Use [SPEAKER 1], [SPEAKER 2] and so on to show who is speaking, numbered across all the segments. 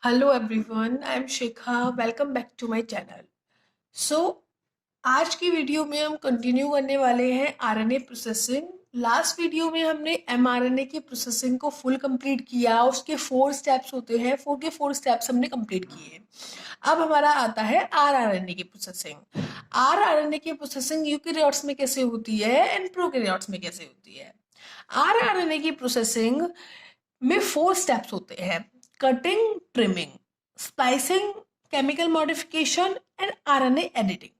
[SPEAKER 1] Hello everyone, I am Shikha. Welcome back to my channel. So आज की video में हम कंटिन्यू करने वाले हैं आरएनए प्रोसेसिंग। लास्ट वीडियो में हमने एमआरएनए की प्रोसेसिंग को फुल कंप्लीट किया। उसके 4 स्टेप्स होते हैं, 4 स्टेप्स हमने कंप्लीट किए। अब हमारा आता है आरआरएनए की प्रोसेसिंग। आरआरएनए की प्रोसेसिंग यूकेरियोट्स में कैसे होती है एंड प्रोकैरियोट्स में कैसे होती है। आरआरएनए की प्रोसेसिंग में 4 स्टेप्स होते हैं: cutting, trimming, splicing, chemical modification and RNA editing.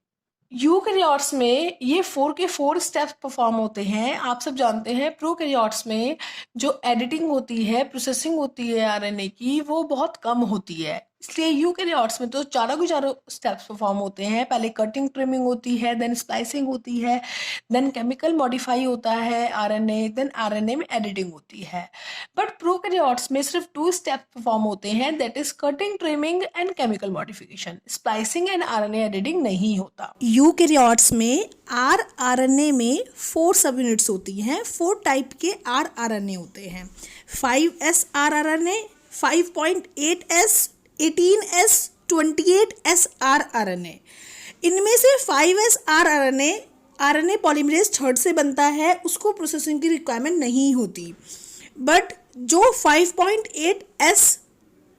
[SPEAKER 1] Eukaryotes में ये 4 के 4 स्टेप्स परफॉर्म होते हैं। आप सब जानते हैं प्रोकैरियोट्स में जो एडिटिंग होती है, प्रोसेसिंग होती है आरएनए की, वो बहुत कम होती है। इसलिए यूकेरियोट्स में तो चारों के चारों स्टेप्स परफॉर्म होते हैं। पहले कटिंग, ट्रिमिंग होती है, देन स्प्लाइसिंग होती है, देन केमिकल मॉडिफाई होता है आरएनए, देन आरएनए में एडिटिंग होती है। बट प्रोकैरियोट्स में सिर्फ 2 स्टेप्स परफॉर्म होते हैं, that is cutting, trimming and chemical modification. Splicing and RNA editing नहीं होता।
[SPEAKER 2] यूकेरियोट्स में आरआरएनए में 4 सब यूनिट्स होती हैं। 4 टाइप के आरआरएनए होते हैं: 5s rRNA, 5.8s, 18s, 28s rRNA. इनमें से 5s rRNA RNA polymerase third से बनता है, उसको प्रोसेसिंग की रिक्वायरमेंट नहीं होती। बट जो 5.8s,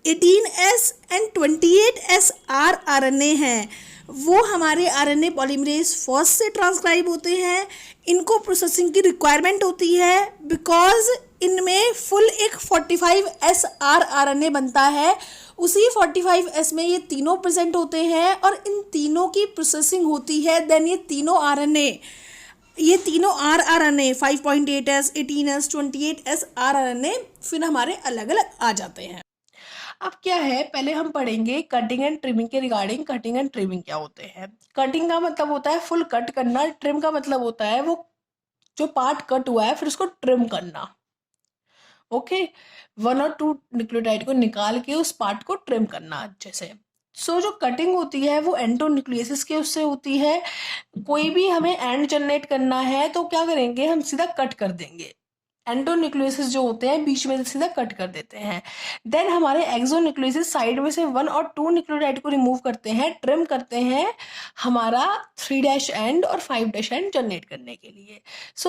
[SPEAKER 2] 18s and 28s rRNA हैं, वो हमारे आरएनए पॉलीमरेज फर्स्ट से ट्रांसक्राइब होते हैं। इनको प्रोसेसिंग की रिक्वायरमेंट होती है बिकॉज इनमें फुल एक 45s आरआरएनए बनता है। उसी 45s में ये तीनों प्रेजेंट होते हैं और इन तीनों की प्रोसेसिंग होती है। देन ये तीनों rRNA 5.8s, 18s, 28s rRNA फिर हमारे अलग अलग आ जाते हैं।
[SPEAKER 1] अब क्या है, पहले हम पढ़ेंगे कटिंग एंड ट्रिमिंग के रिगार्डिंग। कटिंग एंड ट्रिमिंग क्या होते हैं? कटिंग का मतलब होता है फुल कट करना। ट्रिम का मतलब होता है वो जो पार्ट कट हुआ है फिर उसको ट्रिम करना। ओके, 1 और 2 न्यूक्लियोटाइड को निकाल के उस पार्ट को ट्रिम करना अच्छे से। जो कटिंग होती है वो एंडोन्यूक्लियसिस के उससे होती है। कोई भी हमें एंड जनरेट करना है तो क्या करेंगे, हम सीधा कट कर देंगे। एंडोन्यूक्लियसिस जो होते हैं बीच में से सीधा कट कर देते हैं। देन हमारे एक्सोन्यूक्लियसिस साइड में से 1 और 2 न्यूक्लियोटाइड को रिमूव करते हैं, ट्रिम करते हैं हमारा 3' एंड और 5' एंड जनरेट करने के लिए।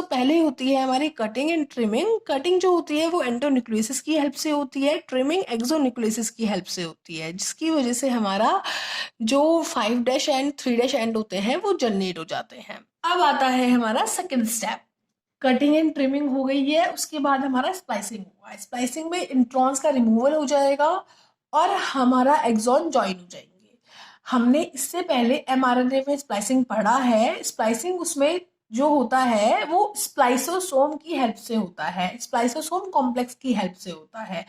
[SPEAKER 1] पहले होती है हमारी कटिंग एंड ट्रिमिंग। कटिंग जो होती है वो एंडोन्यूक्लियसिस की हेल्प से होती है, ट्रिमिंग एक्सोन्यूक्लियसिस की हेल्प से होती है, जिसकी वजह से हमारा जो 5' एंड 3' एंड होते हैं वो जनरेट हो जाते हैं। अब आता है हमारा second step. Cutting and trimming हो गई है, उसके बाद हमारा स्प्लाइसिंग हुआ है। स्प्लाइसिंग में इंट्रॉन्स का रिमूवल हो जाएगा और हमारा एक्सॉन ज्वाइन हो जाएंगे। हमने इससे पहले एमआरएनए में स्प्लाइसिंग पढ़ा है। स्प्लाइसिंग उसमें जो होता है वो स्प्लाइसोसोम की हेल्प से होता है, स्प्लाइसोसोम कॉम्प्लेक्स की हेल्प से होता है।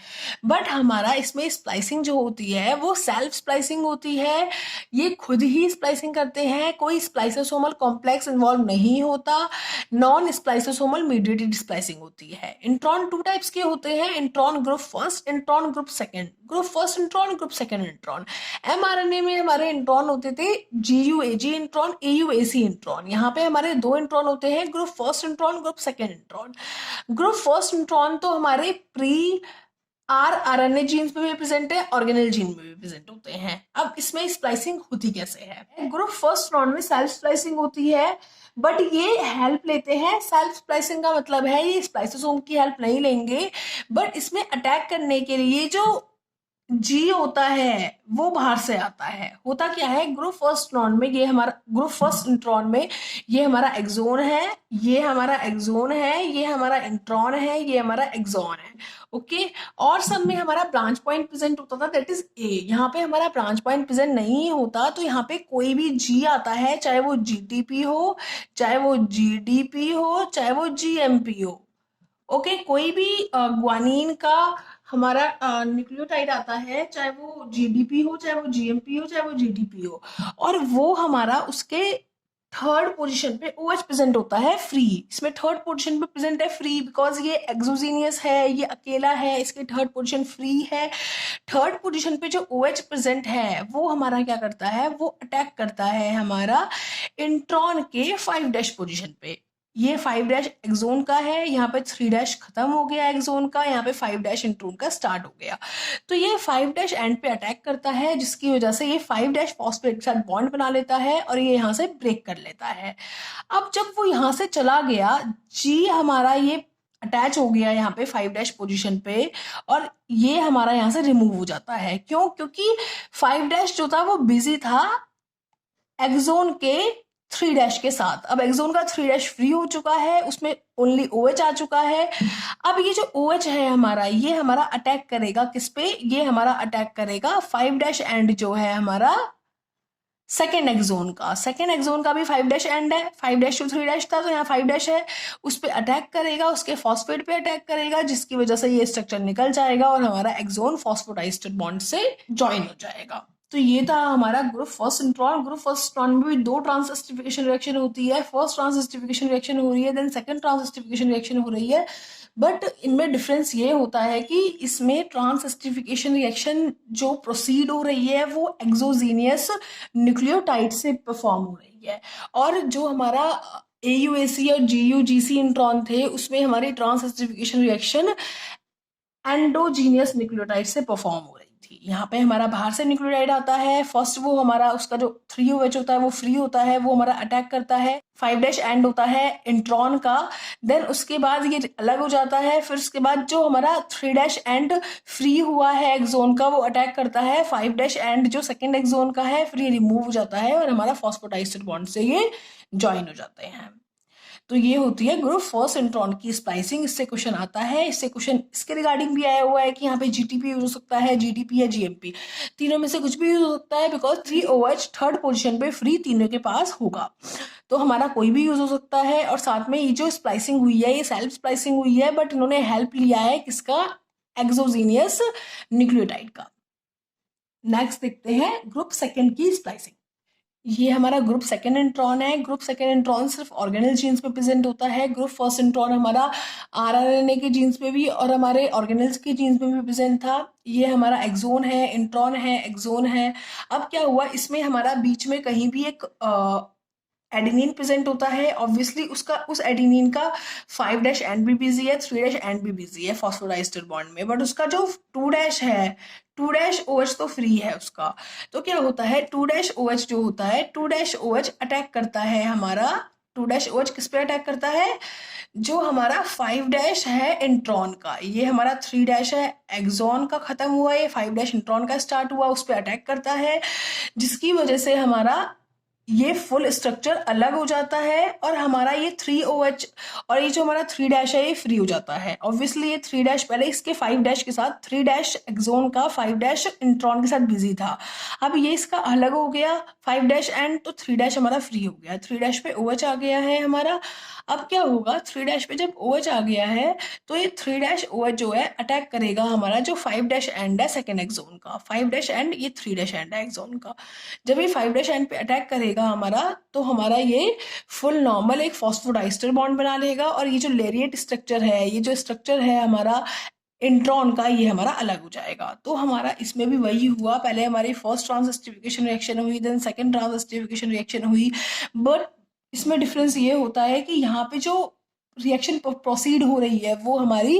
[SPEAKER 1] बट हमारा इसमें स्प्लाइसिंग जो होती है वो सेल्फ स्प्लाइसिंग होती है। ये खुद ही स्प्लाइसिंग करते हैं, कोई स्प्लाइसोसोमल कॉम्प्लेक्स इन्वॉल्व नहीं होता। नॉन स्प्लाइसोसोमल मीडिएटेड स्प्लाइसिंग होती है। इंट्रॉन 2 टाइप्स के होते हैं: intron group first, intron group second. Group first intron, group second intron. MRNA में हमारे इंट्रॉन होते थे जीयूएजी इंट्रॉन, एयूएसी इंट्रॉन। यहाँ पे हमारे 2 इंट्रॉन होते हैं, group first intron, group second intron. Group first intron तो हमारे प्री आरएनए जीन्स में भी प्रेजेंट है, ऑर्गेनेल जीन में भी प्रेजेंट होते हैं। अब इसमें स्प्लाइसिंग होती कैसे है? ग्रुप फर्स्ट नॉन में सेल्फ स्प्लाइसिंग होती है, बट ये हेल्प लेते हैं। सेल्फ स्प्लाइसिंग का मतलब है ये स्प्लाइसोसोम की हेल्प नहीं लेंगे, बट इसमें अटैक करने के लिए जो जी होता है वो बाहर से आता है। होता क्या है, ग्रुप फर्स्ट नॉन में ये हमारा ग्रुप फर्स्ट इंट्रॉन में ये हमारा एक्सोन है, ये हमारा एक्सोन है, ये हमारा इंट्रॉन है, ये हमारा एक्सॉन है। ओके, और सब में हमारा ब्रांच पॉइंट प्रेजेंट होता था, दैट इज ए। यहाँ पे हमारा ब्रांच पॉइंट प्रेजेंट नहीं होता, तो यहाँ पे कोई भी जी आता है, चाहे वो जीटीपी हो, चाहे वो जीडीपी हो, चाहे वो जीएमपी हो। ओके, कोई भी ग्वानीन का हमारा न्यूक्लियोटाइड आता है, चाहे वो जीडीपी हो, चाहे वो जीएमपी हो, चाहे वो जीडीपी हो, और वो हमारा उसके थर्ड पोजीशन पे OH प्रेजेंट होता है फ्री। इसमें थर्ड पोजीशन पे प्रेजेंट है फ्री बिकॉज ये एक्सोजीनियस है, ये अकेला है, इसकी थर्ड पोजीशन फ्री है। थर्ड पोजीशन पे जो OH प्रेजेंट है वो हमारा क्या करता है, वो अटैक करता है हमारा इंट्रॉन के 5' पोजीशन पे। ये 5 डैश एक्सोन का है, यहाँ पे 3 डैश खत्म हो गया एक्सोन का, यहाँ पे 5 डैश इंट्रोन का स्टार्ट हो गया। तो ये 5 डैश एंड पे अटैक करता है, जिसकी वजह से ये 5 डैश फॉस्फेट के साथ बॉन्ड बना लेता है और ये यहाँ से ब्रेक कर लेता है। अब जब वो यहाँ से चला गया, जी हमारा ये अटैच हो गया यहाँ पे 5 डैश पोजीशन पे, और ये हमारा यहाँ से रिमूव हो जाता है। क्यों? क्योंकि 5 डैश जो था वो बिजी था एक्सोन के 3 डैश के साथ। अब एक्सोन का 3 डैश फ्री हो चुका है, उसमें ओनली OH आ चुका है। अब ये जो OH है हमारा, ये हमारा अटैक करेगा किस पे? ये हमारा अटैक करेगा 5 डैश एंड जो है हमारा सेकेंड एक्सोन का। सेकेंड एक्सोन का भी 5 डैश एंड है, 5 डैश टू 3 डैश था तो यहाँ 5 डैश है, उस पर अटैक करेगा, उसके फॉस्फेट पे अटैक करेगा, जिसकी वजह से ये स्ट्रक्चर निकल जाएगा और हमारा एक्सोन फॉस्फोडाइस्टर बॉन्ड से ज्वाइन हो जाएगा। तो ये था हमारा group first intron. Group first intron में भी 2 ट्रांसएस्टिफिकेशन रिएक्शन होती है। फर्स्ट ट्रांसएस्टिफिकेशन रिएक्शन हो रही है, देन सेकंड ट्रांसएस्टिफिकेशन रिएक्शन हो रही है। बट इनमें डिफरेंस ये होता है कि इसमें ट्रांसएस्टिफिकेशन रिएक्शन जो प्रोसीड हो रही है वो एक्सोजीनियस न्यूक्लियोटाइड से परफॉर्म हो रही है, और जो हमारा AUAC और GUGC इंट्रॉन थे उसमें हमारी ट्रांसएस्टिफिकेशन रिएक्शन एंडोजीनियस न्यूक्लियोटाइड से परफॉर्म हो रही थी। यहाँ पे हमारा बाहर से न्यूक्लियोटाइड आता है, फर्स्ट वो हमारा उसका जो 3OH होता है वो फ्री होता है, वो हमारा अटैक करता है, 5 डैश एंड होता है इंट्रॉन का, देन उसके बाद ये अलग हो जाता है, फिर उसके बाद जो हमारा 3 डैश एंड फ्री हुआ है एक्सोन का वो अटैक करता है 5 डैश एंड जो सेकेंड एक्सोन का है, फिर ये रिमूव हो जाता है और हमारा फॉस्फोडाइस्टर बॉन्ड से ये ज्वाइन हो जाते हैं। तो ये होती है ग्रुप फर्स्ट इंट्रॉन की स्प्लाइसिंग। इससे क्वेश्चन आता है, इससे क्वेश्चन इसके रिगार्डिंग भी आया हुआ है कि यहाँ पे GTP यूज हो सकता है, GDP या GMP, तीनों में से कुछ भी यूज हो सकता है, बिकॉज 3OH थर्ड पोजीशन पे फ्री तीनों के पास होगा, तो हमारा कोई भी यूज हो सकता है। और साथ में ये जो स्प्लाइसिंग हुई है ये सेल्फ स्प्लाइसिंग हुई है, बट इन्होंने हेल्प लिया है किसका? एक्सोजीनियस न्यूक्लियोटाइड का। नेक्स्ट देखते हैं ग्रुप सेकेंड की स्प्लाइसिंग। ये हमारा ग्रुप सेकेंड इंट्रॉन है। ग्रुप सेकेंड इंट्रॉन सिर्फ ऑर्गेनल जीन्स में प्रेजेंट होता है। ग्रुप फर्स्ट इंट्रॉन हमारा RNA के जीन्स में भी और हमारे ऑर्गेनल्स के जीन्स में भी प्रेजेंट था। ये हमारा एक्सोन है, इंट्रॉन है, एक्सोन है। अब क्या हुआ, इसमें हमारा बीच में कहीं भी एक एडेनिन प्रेजेंट होता है, ऑब्वियसली उसका उस एडेनिन का 5 डैश एंड भी बिजी है, 3 डैश एंड भी बिजी है फॉस्फोडाइस्टर बॉन्ड में, बट उसका जो 2 डैश है, 2 डैश OH तो फ्री है उसका। तो क्या होता है, 2 डैश OH जो होता है, 2 डैश OH अटैक करता है हमारा, 2 डैश OH किस पे अटैक करता है? जो हमारा 5 डैश है इंट्रॉन का, ये हमारा 3 डैश है एक्सोन का खत्म हुआ, ये 5 डैश इंट्रॉन का स्टार्ट हुआ, उस पर अटैक करता है, जिसकी वजह से हमारा ये फुल स्ट्रक्चर अलग हो जाता है और हमारा ये 3OH और ये जो हमारा 3 डैश है ये फ्री हो जाता है। ऑब्वियसली ये 3 डैश पहले इसके 5 डैश के साथ, 3 डैश एक्सोन का 5 डैश इंट्रॉन के साथ बिजी था, अब ये इसका अलग हो गया 5 डैश एंड, तो 3 डैश हमारा फ्री हो गया, 3 डैश पे OH आ गया है हमारा। अब क्या होगा, 3 डैश पे जब OH आ गया है तो ये 3 डैश OH जो है अटैक करेगा हमारा जो 5 डैश एंड है सेकेंड एक्सोन का, 5 डैश एंड ये 3 डैश एंड है एक्सोन का। जब ये 5 डैश एंड पे अटैक करेगा हमारा, तो हमारा ये फुल नॉर्मल एक फॉस्फोडाइस्टर बॉन्ड बना लेगा, और ये जो लेरिएट स्ट्रक्चर है, ये जो स्ट्रक्चर है हमारा इंट्रॉन का, ये हमारा अलग हो जाएगा। तो हमारा इसमें भी वही हुआ, पहले हमारी फर्स्ट ट्रांसएस्टिफिकेशन रिएक्शन हुई, देन सेकंड ट्रांसएस्टिफिकेशन रिएक्शन हुई, बट इसमें डिफरेंस ये होता है कि यहाँ पे जो रिएक्शन प्रोसीड हो रही है वो हमारी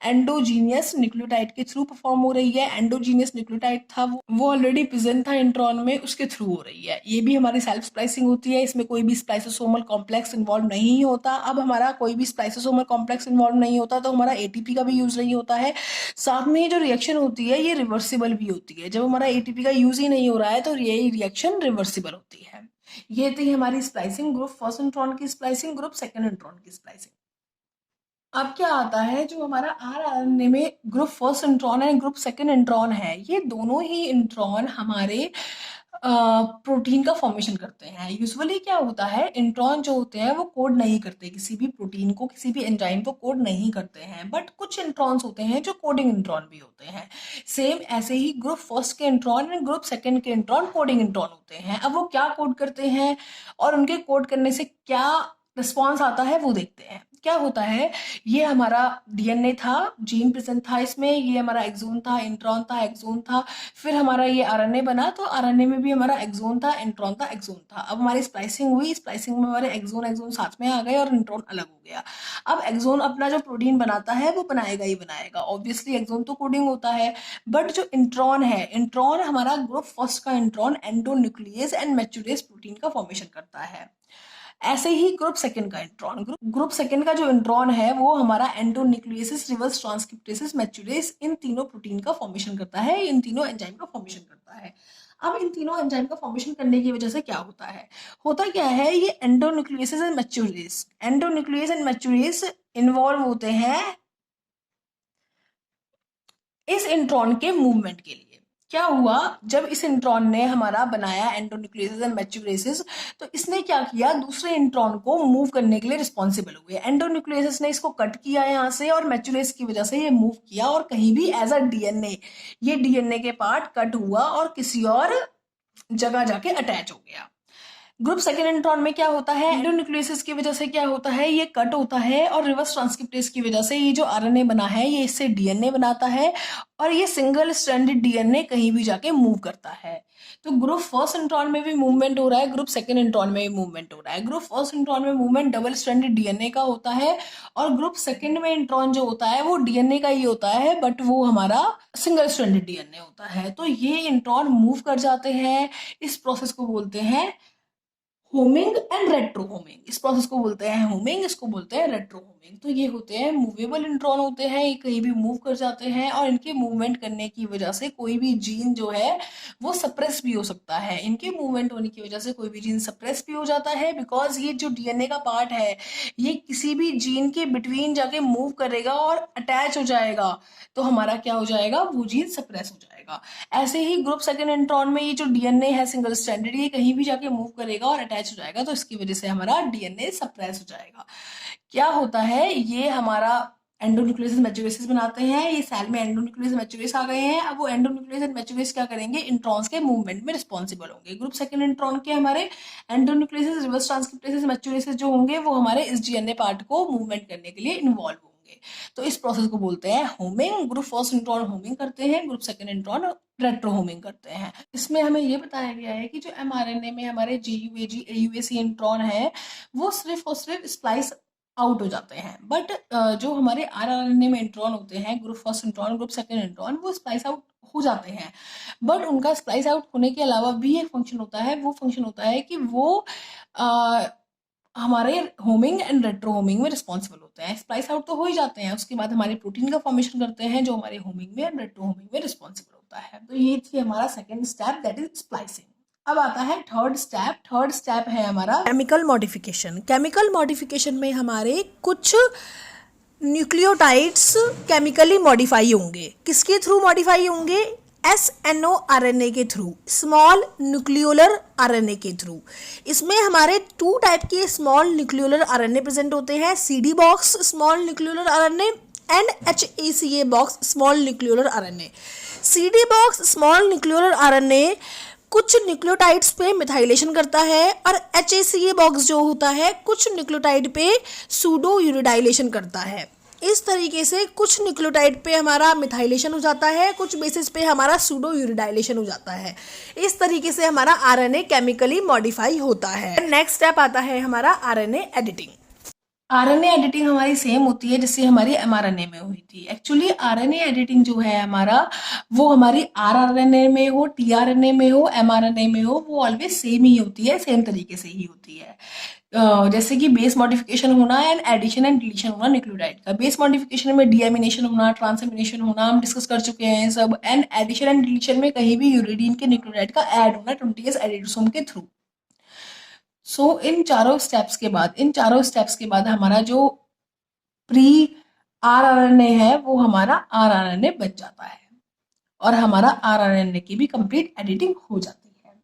[SPEAKER 1] एंडोजीनियस न्यूक्लियोटाइड के थ्रू परफॉर्म हो रही है। एंडोजीनियस न्यूक्लियोटाइड था वो ऑलरेडी प्रेजेंट था इंट्रॉन में, उसके थ्रू हो रही है। ये भी हमारी सेल्फ स्प्लाइसिंग होती है, इसमें कोई भी स्प्लाइसोसोमल कॉम्प्लेक्स इन्वॉल्व नहीं होता। अब हमारा कोई भी स्प्लाइसोसोमल कॉम्प्लेक्स इन्वॉल्व नहीं होता तो हमारा ATP का भी यूज नहीं होता है। साथ में ये जो रिएक्शन होती है ये रिवर्सिबल भी होती है, जब हमारा ATP का यूज ही नहीं हो रहा है तो ये रिएक्शन रिवर्सिबल होती है। ये थी हमारी स्प्लाइसिंग, ग्रुप फर्स्ट इंट्रॉन की स्प्लाइसिंग, ग्रुप सेकेंड इंट्रॉन की स्प्लाइसिंग। अब क्या आता है, जो हमारा RNA में ग्रुप फर्स्ट इंट्रॉन है, ग्रुप सेकेंड इंट्रॉन है, ये दोनों ही इंट्रॉन हमारे प्रोटीन का फॉर्मेशन करते हैं। यूजुअली क्या होता है, इंट्रॉन जो होते हैं वो कोड नहीं करते किसी भी प्रोटीन को, किसी भी एंजाइम को कोड नहीं करते हैं, बट कुछ इंट्रॉन्स होते हैं जो कोडिंग इंट्रॉन भी होते हैं। सेम ऐसे ही ग्रुप फर्स्ट के इंट्रॉन और ग्रुप सेकेंड के इंट्रॉन कोडिंग इंट्रॉन होते हैं। अब वो क्या कोड करते हैं और उनके कोड करने से क्या रिस्पॉन्स आता है वो देखते हैं। क्या होता है, ये हमारा डीएनए था, जीन प्रेजेंट था इसमें, ये हमारा एक्सोन था, इंट्रॉन था, एक्सोन था, फिर हमारा ये आरएनए बना, तो आरएनए में भी हमारा एक्सोन था, इंट्रॉन था, एक्सोन था। अब हमारी स्प्लाइसिंग हुई, स्प्लाइसिंग में हमारे एक्सोन एक्सोन साथ में आ गए और इंट्रॉन अलग हो गया। अब एक्सोन अपना जो प्रोटीन बनाता है वो बनाएगा ही बनाएगा, ऑब्वियसली एक्सोन तो कोडिंग होता है, बट जो इंट्रॉन है, इंट्रॉन हमारा ग्रुप फर्स्ट का इंट्रॉन एंडोन्यूक्लियस एंड मैच्यूरेज प्रोटीन का फॉर्मेशन करता है। ऐसे ही ग्रुप सेकंड का इंट्रॉन, ग्रुप सेकंड का जो इंट्रॉन है वो हमारा एंडोन्यूक्लियस, रिवर्स ट्रांसक्रिप्टेसिस, मैच्यूरेज, इन तीनों प्रोटीन का फॉर्मेशन करता है, इन तीनों एंजाइम का फॉर्मेशन करता है। अब इन तीनों एंजाइम का फॉर्मेशन करने की वजह से क्या होता है, होता क्या है, ये endonuclease and maturase, endonuclease and maturase involve होते हैं इस इंट्रॉन के मूवमेंट के लिए। क्या हुआ, जब इस इंट्रॉन ने हमारा बनाया एंडोन्यूक्लियस एंड मैच्यूरेसिस, तो इसने क्या किया, दूसरे इंट्रॉन को मूव करने के लिए रिस्पॉन्सिबल हुए। एंडोन्यूक्लियस ने इसको कट किया यहाँ से और मैच्यूरेस की वजह से ये मूव किया और कहीं भी एज अ डीएनए, ये डीएनए के पार्ट कट हुआ और किसी और जगह जाके अटैच हो गया। ग्रुप सेकेंड इंट्रॉन में क्या होता है, एंडोन्यूक्लियस की वजह से क्या होता है, ये कट होता है और रिवर्स ट्रांसक्रिप्टेज की वजह से ये जो आरएनए बना है ये इससे डीएनए बनाता है और ये सिंगल स्ट्रैंडेड डीएनए कहीं भी जाके मूव करता है। तो ग्रुप फर्स्ट इंट्रॉन में भी मूवमेंट हो रहा है, ग्रुप सेकेंड इंट्रॉन में भी मूवमेंट हो रहा है। ग्रुप फर्स्ट इंट्रॉन में मूवमेंट डबल स्ट्रैंडेड डीएनए का होता है और ग्रुप सेकेंड में इंट्रॉन जो होता है वो डीएनए का ही होता है, बट वो हमारा सिंगल स्ट्रैंडेड डीएनए होता है। तो ये इंट्रॉन मूव कर जाते हैं, इस प्रोसेस को बोलते हैं होमिंग एंड रेट्रो होमिंग। इस प्रोसेस को बोलते हैं होमिंग, इसको बोलते हैं रेट्रो होमिंग। तो ये होते हैं मूवेबल इंट्रॉन होते हैं, ये कहीं भी मूव कर जाते हैं और इनके मूवमेंट करने की वजह से कोई भी जीन जो है वो सप्रेस भी हो सकता है। इनके मूवमेंट होने की वजह से कोई भी जीन सप्रेस भी हो जाता है, बिकॉज ये जो डीएनए का पार्ट है ये किसी भी जीन के बिटवीन जाके मूव करेगा और अटैच हो जाएगा, तो हमारा क्या हो जाएगा, वो जीन सप्रेस हो जाएगा। ऐसे ही ग्रुप सेकेंड इंट्रॉन में ये जो डीएनए है सिंगल स्ट्रैंडेड, ये कहीं भी जाके मूव करेगा और अटैच हो जाएगा, तो इसकी वजह से हमारा डीएनए सप्रेस हो जाएगा। क्या होता है, ये हमारा एंडोन्यूक्लियस मैच्यूरेसिस बनाते हैं, ये सेल में एंडोन्यूक्लियस मैच्यूरेस आ गए हैं। अब वो एंडोन्यूक्लियस एंड मैच्यूरेस क्या करेंगे, इंट्रॉन्स के मूवमेंट में रिस्पॉन्सिबल होंगे। ग्रुप सेकंड इंट्रॉन के हमारे एंडोन्यूक्लियस, रिवर्स ट्रांसक्रिप्टेसिस, मैच्यूरेसिस जो होंगे वो हमारे इस डीएनए पार्ट को मूवमेंट करने के लिए इन्वॉल्व होंगे। तो इस प्रोसेस को बोलते हैं homing. Group first intron homing करते हैं, group second intron retro homing करते हैं। इसमें हमें ये बताया गया है कि जो एमआरएनए में हमारे जीयूएजी एयूएसी इंट्रॉन है वो सिर्फ और सिर्फ स्प्लाइस आउट हो जाते हैं, बट जो हमारे आरआरएनए में इंट्रॉन होते हैं, group first intron, group second intron, वो स्प्लाइस आउट हो जाते हैं, बट उनका स्प्लाइस आउट होने के अलावा भी एक फंक्शन होता है, वो फंक्शन होता है कि वो हमारे होमिंग एंड रेट्रो होमिंग में रिस्पॉन्सिबल होते हैं। स्प्लाइस आउट तो हो ही जाते हैं, उसके बाद हमारे प्रोटीन का फॉर्मेशन करते हैं जो हमारे होमिंग में एंड रेट्रो होमिंग में रिस्पॉन्सिबल होता है। तो ये थी हमारा second step, that is splicing. अब आता है थर्ड स्टेप। थर्ड स्टेप है हमारा
[SPEAKER 2] केमिकल मॉडिफिकेशन। केमिकल मॉडिफिकेशन में हमारे कुछ न्यूक्लियोटाइड्स केमिकली मॉडिफाई होंगे। किसके थ्रू मॉडिफाई होंगे, SNO RNA के थ्रू, स्मॉल न्यूक्लियोलर RNA के थ्रू। इसमें हमारे 2 टाइप के स्मॉल न्यूक्लियोलर RNA प्रेजेंट होते हैं, CD box small nucleolar RNA and HACA box small nucleolar RNA। CD box small nucleolar RNA कुछ न्यूक्लियोटाइड्स पे मिथाइलेशन करता है और HACA बॉक्स जो होता है कुछ न्यूक्लियोटाइड पे सूडो यूरिडाइलेशन करता है। इस तरीके से कुछ न्यूक्लियोटाइड पे हमारा मिथाइलेशन हो जाता है, कुछ बेसिस पे हमारा सूडो यूरिडाइलेशन हो जाता है। इस तरीके से हमारा RNA केमिकली मॉडिफाई होता है। नेक्स्ट स्टेप आता है हमारा RNA एडिटिंग।
[SPEAKER 1] आरएनए एडिटिंग हमारी सेम होती है जैसे हमारी एमआरएनए में हुई थी। एक्चुअली आरएनए एडिटिंग जो है हमारा, वो हमारी आरआरएनए में हो, टीआरएनए में हो, एमआरएनए में हो, वो ऑलवेज सेम ही होती है, सेम तरीके से ही होती है। जैसे कि बेस मॉडिफिकेशन होना एंड एडिशन एंड डिलीशन होना न्यूक्लियोटाइड का। बेस मॉडिफिकेशन में डीएमिनेशन होना, ट्रांसएमिनेशन होना, हम डिस्कस कर चुके हैं सब। एंड एडिशन एंड डिलीशन में कहीं भी यूरिडीन के न्यूक्लियोटाइड का ऐड होना 20S एडिडोसोम के थ्रू। सो इन चारों स्टेप्स के बाद हमारा जो प्री आरआरएनए है वो हमारा आरआरएनए बच जाता है और हमारा आरआरएनए की भी कंप्लीट एडिटिंग हो जाती है।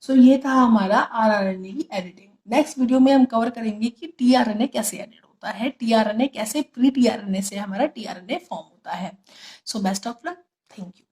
[SPEAKER 1] सो ये था हमारा आरआरएनए की एडिटिंग। नेक्स्ट वीडियो में हम कवर करेंगे कि टीआरएनए कैसे एडिट होता है, टीआरएनए कैसे प्री टीआरएनए से हमारा टीआरएनए फॉर्म होता है। So best of luck, thank you.